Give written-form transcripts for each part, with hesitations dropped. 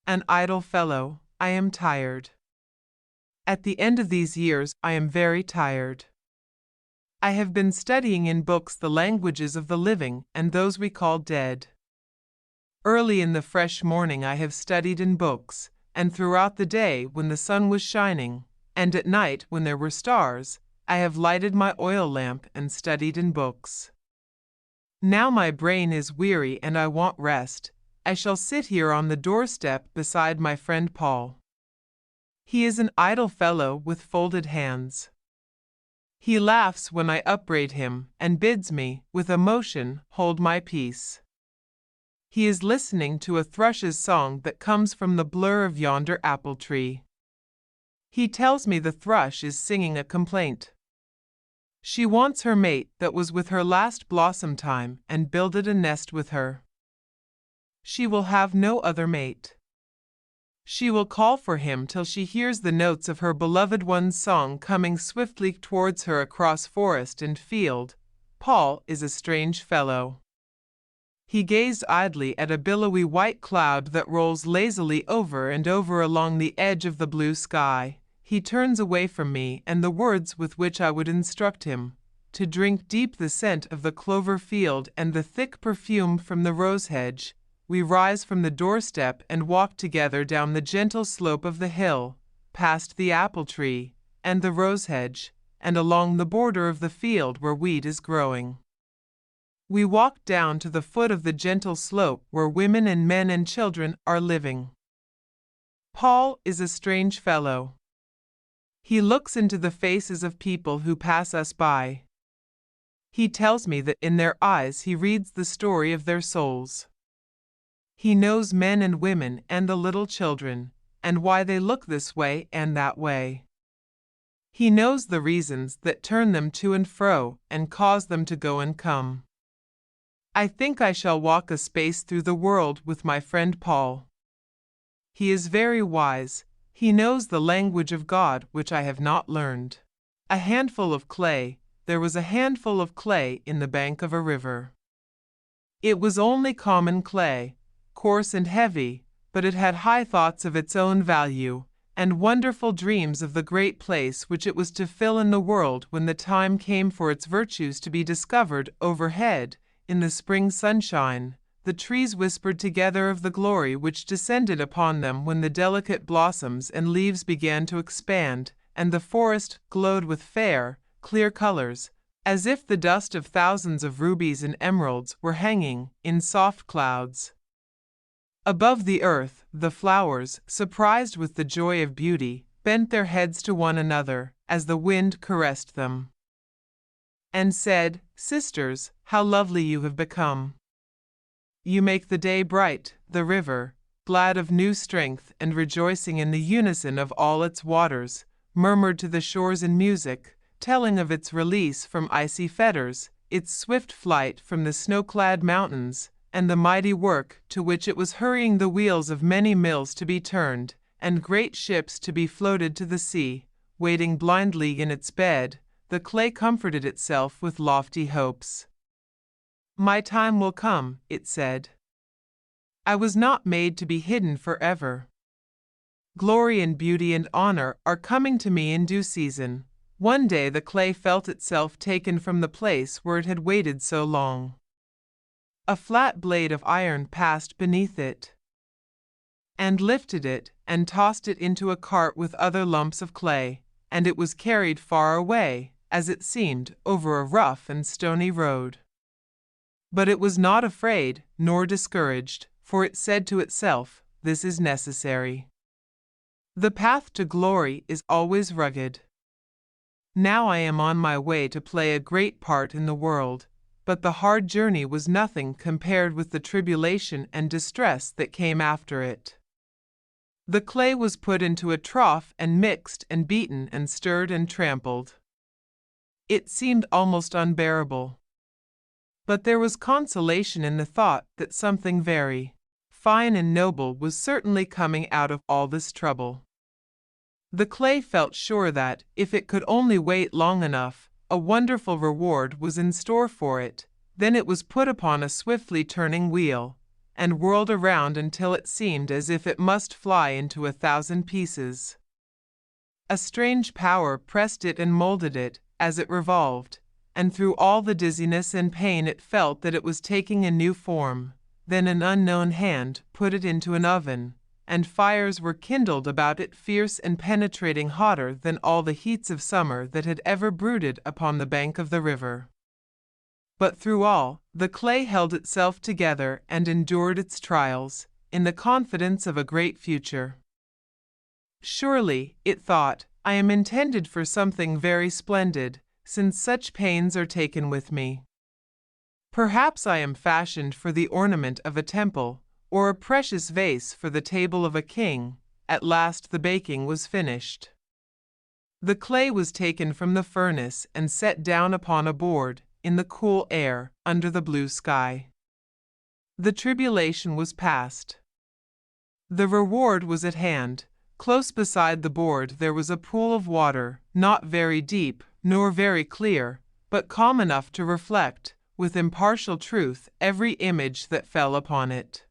An idle fellow, I am tired. At the end of these years I am very tired. I have been studying in books the languages of the living and those we call dead. Early in the fresh morning I have studied in books, and throughout the day when the sun was shining, and at night when there were stars, I have lighted my oil lamp and studied in books. Now my brain is weary and I want rest. I shall sit here on the doorstep beside my friend Paul. He is an idle fellow with folded hands. He laughs when I upbraid him and bids me, with emotion, hold my peace. He is listening to a thrush's song that comes from the blur of yonder apple tree. He tells me the thrush is singing a complaint. She wants her mate that was with her last blossom time and builded a nest with her. She will have no other mate. She will call for him till she hears the notes of her beloved one's song coming swiftly towards her across forest and field. Paul is a strange fellow. He gazed idly at a billowy white cloud that rolls lazily over and over along the edge of the blue sky. He turns away from me and the words with which I would instruct him, to drink deep the scent of the clover field and the thick perfume from the rose hedge. We rise from the doorstep and walk together down the gentle slope of the hill, past the apple tree and the rose hedge, and along the border of the field where wheat is growing. We walk down to the foot of the gentle slope where women and men and children are living. Paul is a strange fellow. He looks into the faces of people who pass us by. He tells me that in their eyes he reads the story of their souls. He knows men and women and the little children, and why they look this way and that way. He knows the reasons that turn them to and fro and cause them to go and come. I think I shall walk a space through the world with my friend Paul. He is very wise. He knows the language of God which I have not learned. A handful of clay. There was a handful of clay in the bank of a river. It was only common clay, coarse and heavy, but it had high thoughts of its own value, and wonderful dreams of the great place which it was to fill in the world when the time came for its virtues to be discovered. Overhead, in the spring sunshine, the trees whispered together of the glory which descended upon them when the delicate blossoms and leaves began to expand, and the forest glowed with fair, clear colors, as if the dust of thousands of rubies and emeralds were hanging in soft clouds. Above the earth, the flowers, surprised with the joy of beauty, bent their heads to one another as the wind caressed them, and said, "Sisters, how lovely you have become! You make the day bright." The river, glad of new strength and rejoicing in the unison of all its waters, murmured to the shores in music, telling of its release from icy fetters, its swift flight from the snow-clad mountains, and the mighty work to which it was hurrying the wheels of many mills to be turned, and great ships to be floated to the sea. Waiting blindly in its bed, the clay comforted itself with lofty hopes. "My time will come," it said. "I was not made to be hidden forever. Glory and beauty and honor are coming to me in due season." One day the clay felt itself taken from the place where it had waited so long. A flat blade of iron passed beneath it, and lifted it and tossed it into a cart with other lumps of clay, and it was carried far away, as it seemed, over a rough and stony road. But it was not afraid, nor discouraged, for it said to itself, "This is necessary." The path to glory is always rugged. Now I am on my way to play a great part in the world, but the hard journey was nothing compared with the tribulation and distress that came after it. The clay was put into a trough and mixed and beaten and stirred and trampled. It seemed almost unbearable. But there was consolation in the thought that something very fine and noble was certainly coming out of all this trouble. The clay felt sure that, if it could only wait long enough, a wonderful reward was in store for it. Then it was put upon a swiftly turning wheel, and whirled around until it seemed as if it must fly into 1,000 pieces. A strange power pressed it and molded it as it revolved, and through all the dizziness and pain it felt that it was taking a new form. Then an unknown hand put it into an oven, and fires were kindled about it, fierce and penetrating, hotter than all the heats of summer that had ever brooded upon the bank of the river. But through all, the clay held itself together and endured its trials, in the confidence of a great future. Surely, it thought, I am intended for something very splendid, since such pains are taken with me. Perhaps I am fashioned for the ornament of a temple, or a precious vase for the table of a king. At last the baking was finished. The clay was taken from the furnace and set down upon a board, in the cool air, under the blue sky. The tribulation was past. The reward was at hand. Close beside the board there was a pool of water, not very deep, nor very clear, but calm enough to reflect, with impartial truth, every image that fell upon it.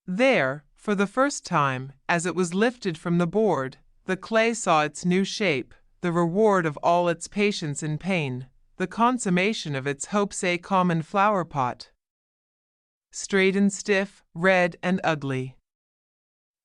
There, for the first time, as it was lifted from the board, the clay saw its new shape, the reward of all its patience and pain, the consummation of its hopes. A common flower pot, straight and stiff, red and ugly.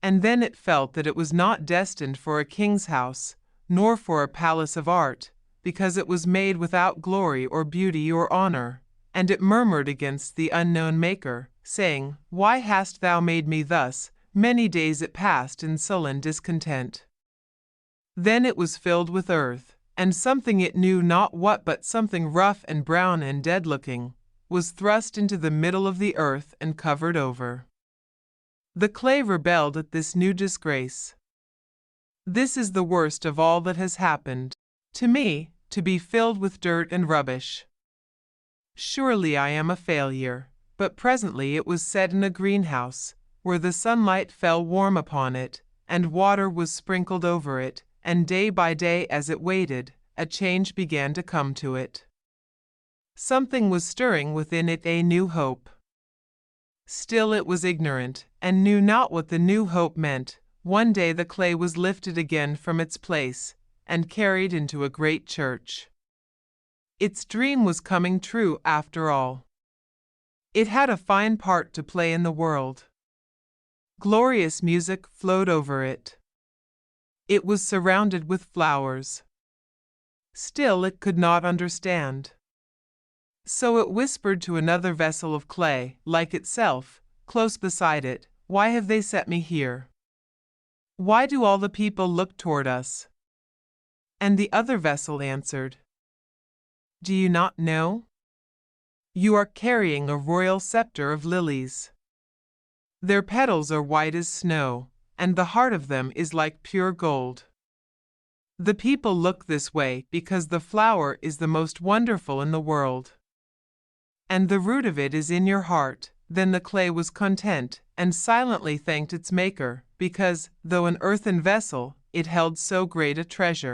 And then it felt that it was not destined for a king's house, nor for a palace of art, because it was made without glory or beauty or honor, and it murmured against the unknown Maker, saying, "Why hast thou made me thus?" Many days it passed in sullen discontent. Then it was filled with earth, and something it knew not what, but something rough and brown and dead-looking, was thrust into the middle of the earth and covered over. The clay rebelled at this new disgrace. This is the worst of all that has happened to me, to be filled with dirt and rubbish. Surely I am a failure. But presently it was set in a greenhouse, where the sunlight fell warm upon it, and water was sprinkled over it, and day by day as it waited, a change began to come to it. Something was stirring within it, a new hope. Still it was ignorant, and knew not what the new hope meant. One day the clay was lifted again from its place, and carried into a great church. Its dream was coming true after all. It had a fine part to play in the world. Glorious music flowed over it. It was surrounded with flowers. Still it could not understand. So it whispered to another vessel of clay, like itself, close beside it, "Why have they set me here? Why do all the people look toward us?" And the other vessel answered, "Do you not know? You are carrying a royal scepter of lilies. Their petals are white as snow, and the heart of them is like pure gold. The people look this way because the flower is the most wonderful in the world. And the root of it is in your heart." Then the clay was content, and silently thanked its Maker, because, though an earthen vessel, it held so great a treasure.